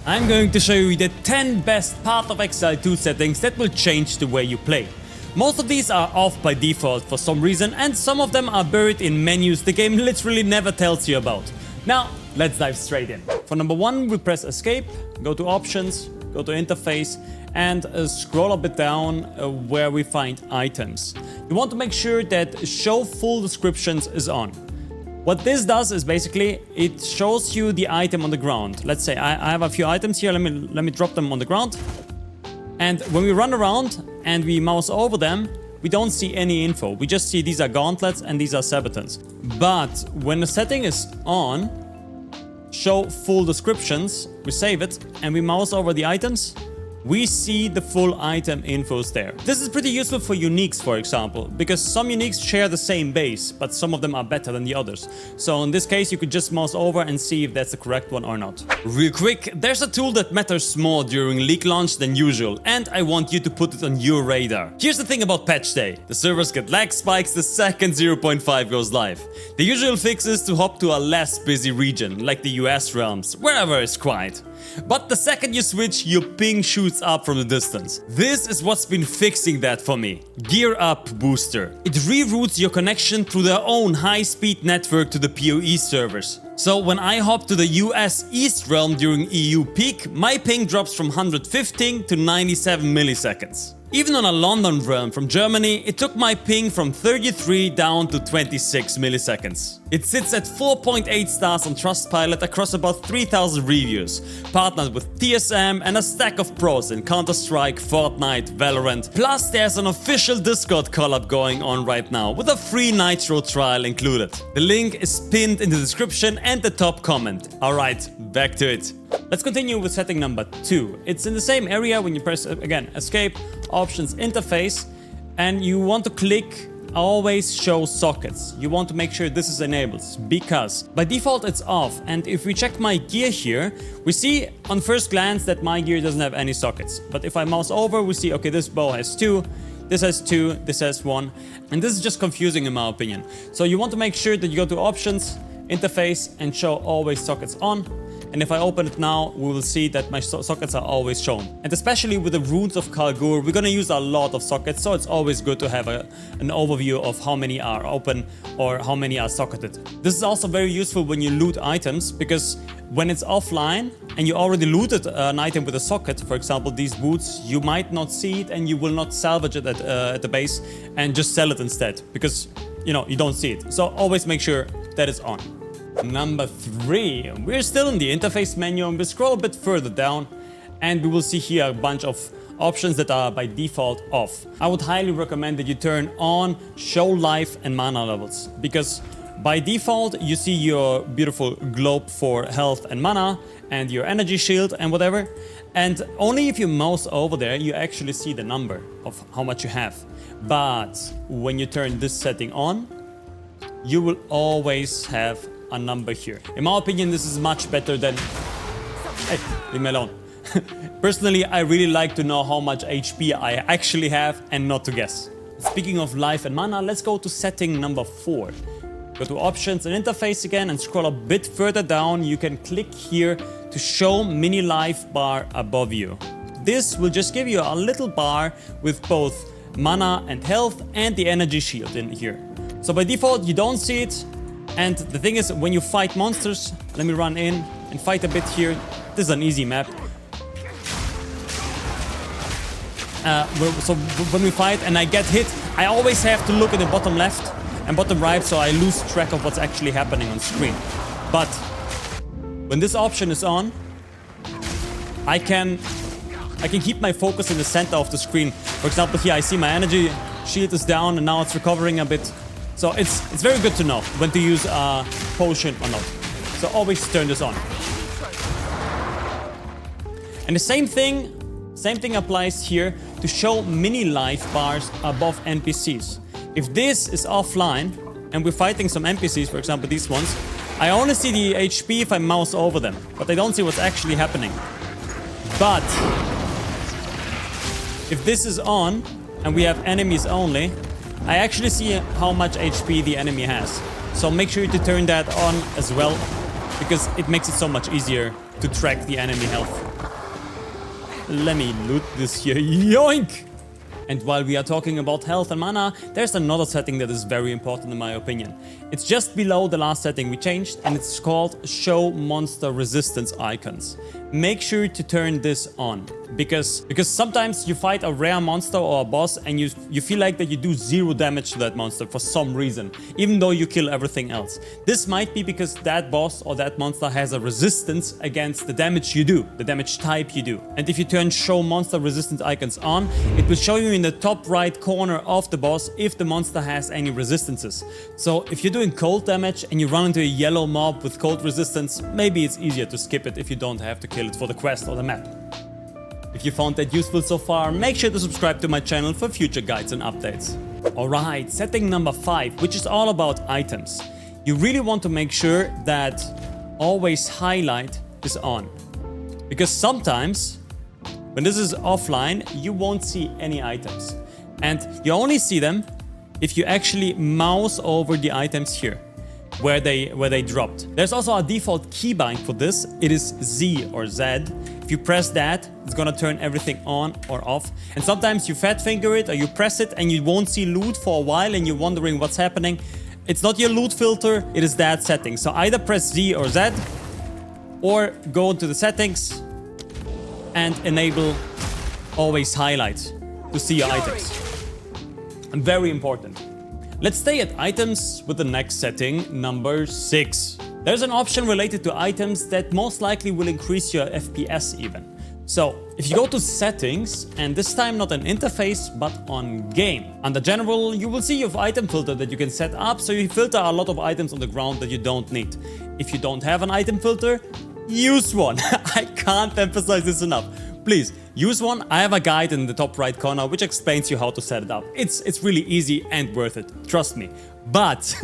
I'm going to show you the 10 best Path of Exile 2 settings that will change the way you play. Most of these are off by default for some reason, and some of them are buried in menus the game literally never tells you about. Now, let's dive straight in. For number 1, we press escape, go to options, go to interface, and scroll a bit down where we find items. You want to make sure that show full descriptions is on. What this does is basically it shows you the item on the ground. Let's say I have a few items here. Let me drop them on the ground. And when we run around and we mouse over them, we don't see any info. We just see these are gauntlets and these are sabatons. But when the setting is on, show full descriptions, we save it and we mouse over the items, we see the full item infos there. This is pretty useful for uniques, for example, because some uniques share the same base, but some of them are better than the others. So in this case, you could just mouse over and see if that's the correct one or not. Real quick, there's a tool that matters more during league launch than usual, and I want you to put it on your radar. Here's the thing about patch day. The servers get lag spikes the second 0.5 goes live. The usual fix is to hop to a less busy region, like the US realms, wherever it's quiet. But the second you switch, your ping shoots up from the distance. This is what's been fixing that for me. Gear Up Booster. It reroutes your connection through their own high-speed network to the PoE servers. So when I hop to the US East realm during EU peak, my ping drops from 115 to 97 milliseconds. Even on a London realm from Germany, it took my ping from 33 down to 26 milliseconds. It sits at 4.8 stars on Trustpilot across about 3,000 reviews, partnered with TSM and a stack of pros in Counter-Strike, Fortnite, Valorant. Plus there's an official Discord collab going on right now with a free Nitro trial included. The link is pinned in the description and the top comment. Alright, back to it. Let's continue with setting number 2. It's in the same area when you press, again, escape, options, interface, and you want to click always show sockets. You want to make sure this is enabled because by default it's off, and if we check my gear here, we see on first glance that my gear doesn't have any sockets. But if I mouse over, we see, okay, this bow has 2, this has 2, this has 1, and this is just confusing in my opinion. So you want to make sure that you go to options, interface, and show always sockets on. And if I open it now, we will see that my sockets are always shown. And especially with the runes of Aldur, we're gonna use a lot of sockets, so it's always good to have an overview of how many are open or how many are socketed. This is also very useful when you loot items, because when it's offline and you already looted an item with a socket, for example these boots, you might not see it and you will not salvage it at the base and just sell it instead, because you don't see it. So always make sure that it's on. Number 3, we're still in the interface menu and we scroll a bit further down and we will see here a bunch of options that are by default off. I would highly recommend that you turn on show life and mana levels, because by default you see your beautiful globe for health and mana and your energy shield and whatever, and only if you mouse over there you actually see the number of how much you have. But when you turn this setting on, you will always have a number here. In my opinion, this is much better than... Hey, leave me alone. Personally, I really like to know how much HP I actually have and not to guess. Speaking of life and mana, let's go to setting number 4. Go to options and interface again and scroll a bit further down. You can click here to show mini life bar above you. This will just give you a little bar with both mana and health and the energy shield in here. So by default, you don't see it. And the thing is, when you fight monsters, let me run in and fight a bit here. This is an easy map. So when we fight and I get hit, I always have to look at the bottom left and bottom right, so I lose track of what's actually happening on screen. But when this option is on, I can keep my focus in the center of the screen. For example, here I see my energy shield is down and now it's recovering a bit. So it's very good to know when to use a potion or not. So always turn this on. And the same thing applies here to show mini life bars above NPCs. If this is offline and we're fighting some NPCs, for example these ones, I only see the HP if I mouse over them, but I don't see what's actually happening. But if this is on and we have enemies only, I actually see how much HP the enemy has. So make sure to turn that on as well, because it makes it so much easier to track the enemy health. Let me loot this here. Yoink! And while we are talking about health and mana, there's another setting that is very important in my opinion. It's just below the last setting we changed, and it's called Show Monster Resistance Icons. Make sure to turn this on, because sometimes you fight a rare monster or a boss and you feel like that you do 0 damage to that monster for some reason, even though you kill everything else. This might be because that boss or that monster has a resistance against the damage you do, the damage type you do. And if you turn Show Monster Resistance Icons on, it will show you in the top right corner of the boss if the monster has any resistances. So if you're doing cold damage and you run into a yellow mob with cold resistance, maybe it's easier to skip it if you don't have to kill it for the quest or the map. If you found that useful so far, make sure to subscribe to my channel for future guides and updates. Alright, setting number 5, which is all about items. You really want to make sure that always highlight is on. Because sometimes, when this is offline, you won't see any items. And you only see them if you actually mouse over the items here, where they dropped. There's also a default keybind for this. It is Z or Z. If you press that, it's gonna turn everything on or off. And sometimes you fat finger it or you press it and you won't see loot for a while and you're wondering what's happening. It's not your loot filter, it is that setting. So either press Z or Z, or go into the settings and enable always highlight to see your items. Very important. Let's stay at items with the next setting, number 6. There's an option related to items that most likely will increase your FPS even. So, if you go to settings, and this time not an interface, but on game. Under general, you will see your item filter that you can set up, so you filter a lot of items on the ground that you don't need. If you don't have an item filter, use one. I can't emphasize this enough. Please, use one. I have a guide in the top right corner which explains you how to set it up. It's really easy and worth it, trust me. But,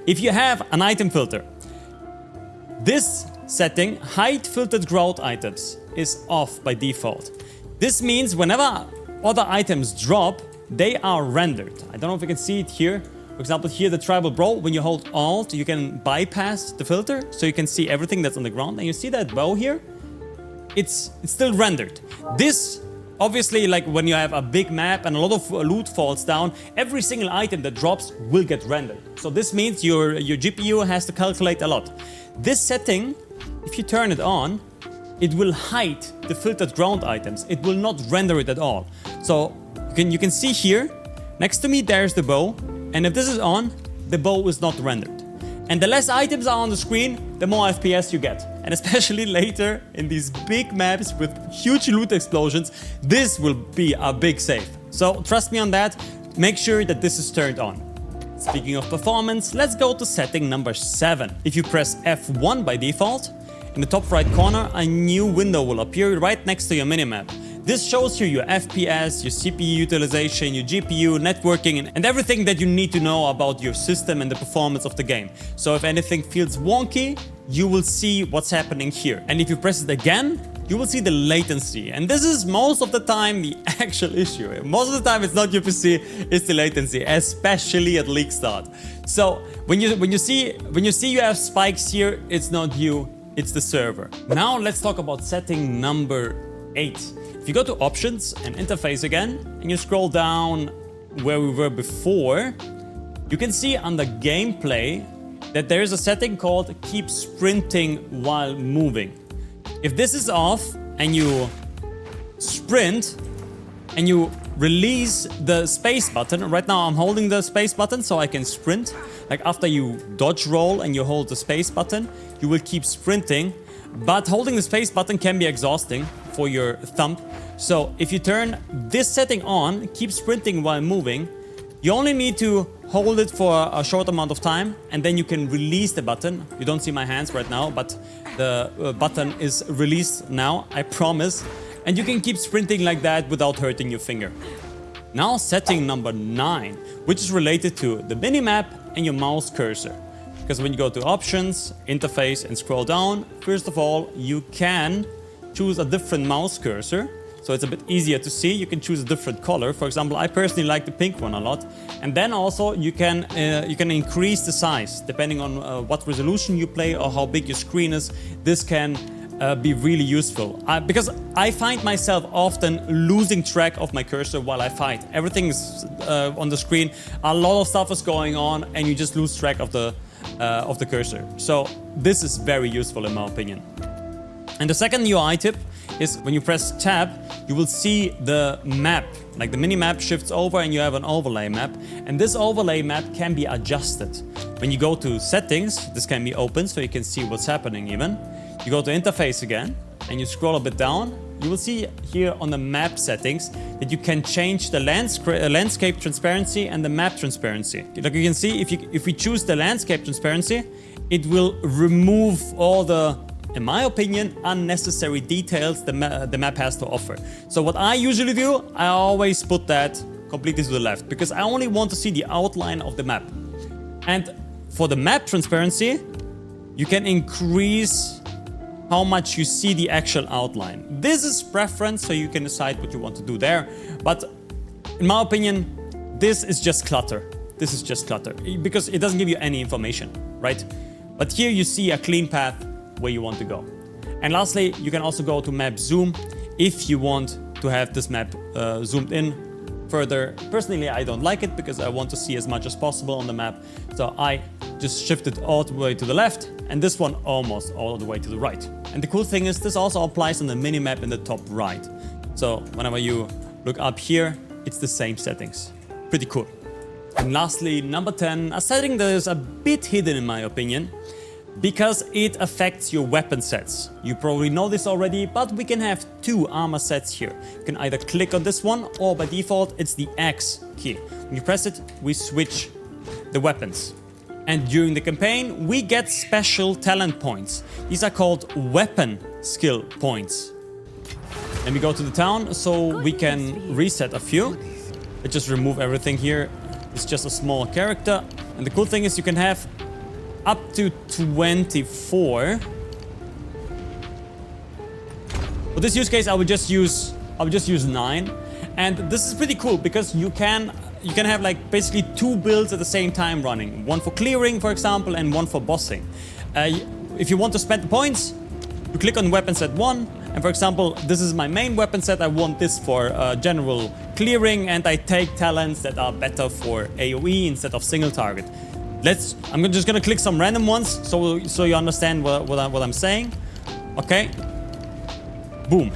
if you have an item filter, this setting, hide filtered ground items, is off by default. This means whenever other items drop, they are rendered. I don't know if you can see it here. For example, here the tribal brawl, when you hold Alt, you can bypass the filter, so you can see everything that's on the ground. And you see that bow here? It's still rendered. This, obviously, like when you have a big map and a lot of loot falls down, every single item that drops will get rendered. So this means your GPU has to calculate a lot. This setting, if you turn it on, it will hide the filtered ground items. It will not render it at all. So you can see here, next to me there's the bow, and if this is on, the bow is not rendered. And the less items are on the screen, the more FPS you get. And especially later in these big maps with huge loot explosions, this will be a big save. So trust me on that, make sure that this is turned on. Speaking of performance, let's go to setting number 7. If you press F1 by default, in the top right corner, a new window will appear right next to your minimap. This shows you your FPS, your CPU utilization, your GPU, networking, and everything that you need to know about your system and the performance of the game. So if anything feels wonky, you will see what's happening here. And if you press it again, you will see the latency. And this is most of the time the actual issue. Most of the time it's not your PC, it's the latency, especially at leak start. So when you see you have spikes here, it's not you, it's the server. Now let's talk about setting number 8. If you go to options and interface again, and you scroll down where we were before, you can see under gameplay that there is a setting called keep sprinting while moving. If this is off and you sprint and you release the space button, right now I'm holding the space button so I can sprint. Like after you dodge roll and you hold the space button, you will keep sprinting. But holding the space button can be exhausting for your thumb. So if you turn this setting on, keep sprinting while moving, you only need to hold it for a short amount of time and then you can release the button. You don't see my hands right now, but the button is released now, I promise. And you can keep sprinting like that without hurting your finger. Now setting number 9, which is related to the minimap and your mouse cursor. Because when you go to options, interface and scroll down, first of all, you can choose a different mouse cursor. So it's a bit easier to see. You can choose a different color. For example, I personally like the pink one a lot. And then also you can increase the size depending on what resolution you play or how big your screen is. This can be really useful. Because I find myself often losing track of my cursor while I fight. Everything's on the screen, a lot of stuff is going on, and you just lose track of the cursor. So this is very useful in my opinion. And the second UI tip is when you press tab, you will see the map. Like the mini-map shifts over and you have an overlay map. And this overlay map can be adjusted. When you go to settings, this can be open so you can see what's happening even. You go to interface again and you scroll a bit down. You will see here on the map settings that you can change the landscape transparency and the map transparency. Like you can see, if we choose the landscape transparency, it will remove all the, in my opinion, unnecessary details the map has to offer. So what I usually do, I always put that completely to the left because I only want to see the outline of the map. And for the map transparency, you can increase how much you see the actual outline. This is preference, so you can decide what you want to do there. But in my opinion, this is just clutter. This is just clutter because it doesn't give you any information, right? But here you see a clean path where you want to go. And lastly, you can also go to map zoom if you want to have this map zoomed in further. Personally, I don't like it because I want to see as much as possible on the map. So I just shift it all the way to the left and this one almost all the way to the right. And the cool thing is this also applies on the mini-map in the top right. So whenever you look up here, it's the same settings. Pretty cool. And lastly, number 10, a setting that is a bit hidden in my opinion, because it affects your weapon sets. You probably know this already, but we can have two armor sets here. You can either click on this one, or by default, it's the X key. When you press it, we switch the weapons. And during the campaign, we get special talent points. These are called weapon skill points. Let me go to the town so we can reset a few. Let's just remove everything here. It's just a small character. And the cool thing is you can have up to 24. For this use case, I would just use 9. And this is pretty cool because you can have like basically two builds at the same time running. One for clearing, for example, and one for bossing. If you want to spend the points, you click on weapon set 1. And for example, this is my main weapon set. I want this for general clearing, and I take talents that are better for AoE instead of single target. I'm just gonna click some random ones so you understand what I'm saying. Okay. Boom.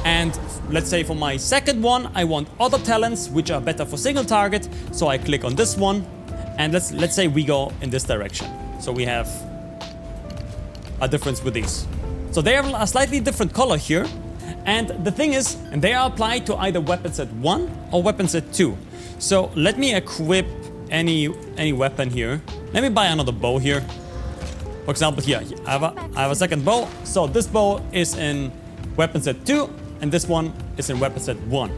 And let's say for my second one, I want other talents which are better for single target. So I click on this one, and let's say we go in this direction. So we have a difference with these. So they have a slightly different color here. And the thing is, and they are applied to either weapon set 1 or weapon set 2. So let me equip any weapon here. Let me buy another bow here. For example, here I have a second bow. So this bow is in weapon set 2, and this one is in weapon set 1.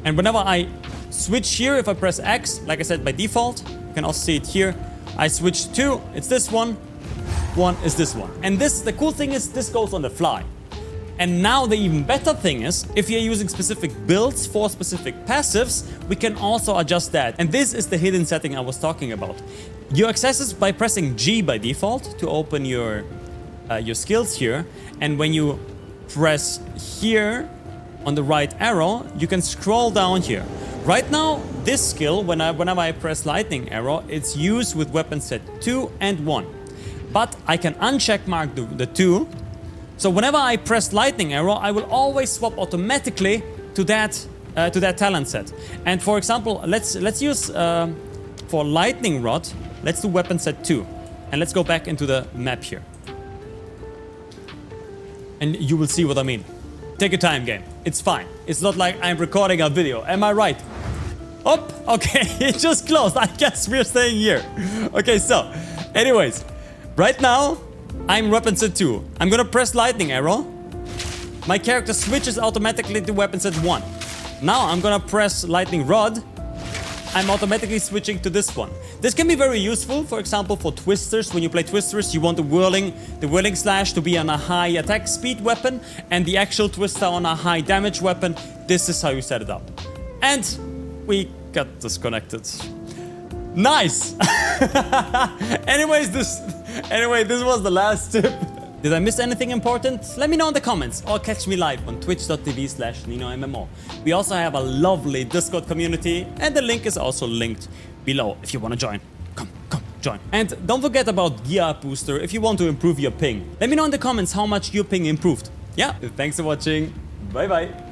And whenever I switch here, if I press X, like I said by default, you can also see it here. I switch 2, it's this one is this one. And the cool thing is this goes on the fly. And now the even better thing is, if you're using specific builds for specific passives, we can also adjust that. And this is the hidden setting I was talking about. You access this by pressing G by default to open your skills here. And when you press here on the right arrow, you can scroll down here. Right now, this skill, whenever I press lightning arrow, it's used with weapon set 2 and 1. But I can uncheck mark the 2. So whenever I press lightning arrow, I will always swap automatically to that talent set. And for example, let's use for lightning rod, let's do weapon set 2. And let's go back into the map here. And you will see what I mean. Take your time, game. It's fine. It's not like I'm recording a video. Am I right? Oh, okay. It just closed. I guess we're staying here. Okay, so anyways, right now I'm weapon set 2. I'm gonna press lightning arrow. My character switches automatically to weapon set 1. Now I'm gonna press lightning rod. I'm automatically switching to this one. This can be very useful, for example, for twisters. When you play twisters, you want the whirling slash to be on a high attack speed weapon and the actual twister on a high damage weapon. This is how you set it up. And we got disconnected. Nice! Anyways, Anyway, this was the last tip. Did I miss anything important? Let me know in the comments or catch me live on twitch.tv/NinoMMO. We also have a lovely Discord community and the link is also linked below if you want to join. Come, join. And don't forget about Gear Up Booster if you want to improve your ping. Let me know in the comments how much your ping improved. Yeah, thanks for watching. Bye bye.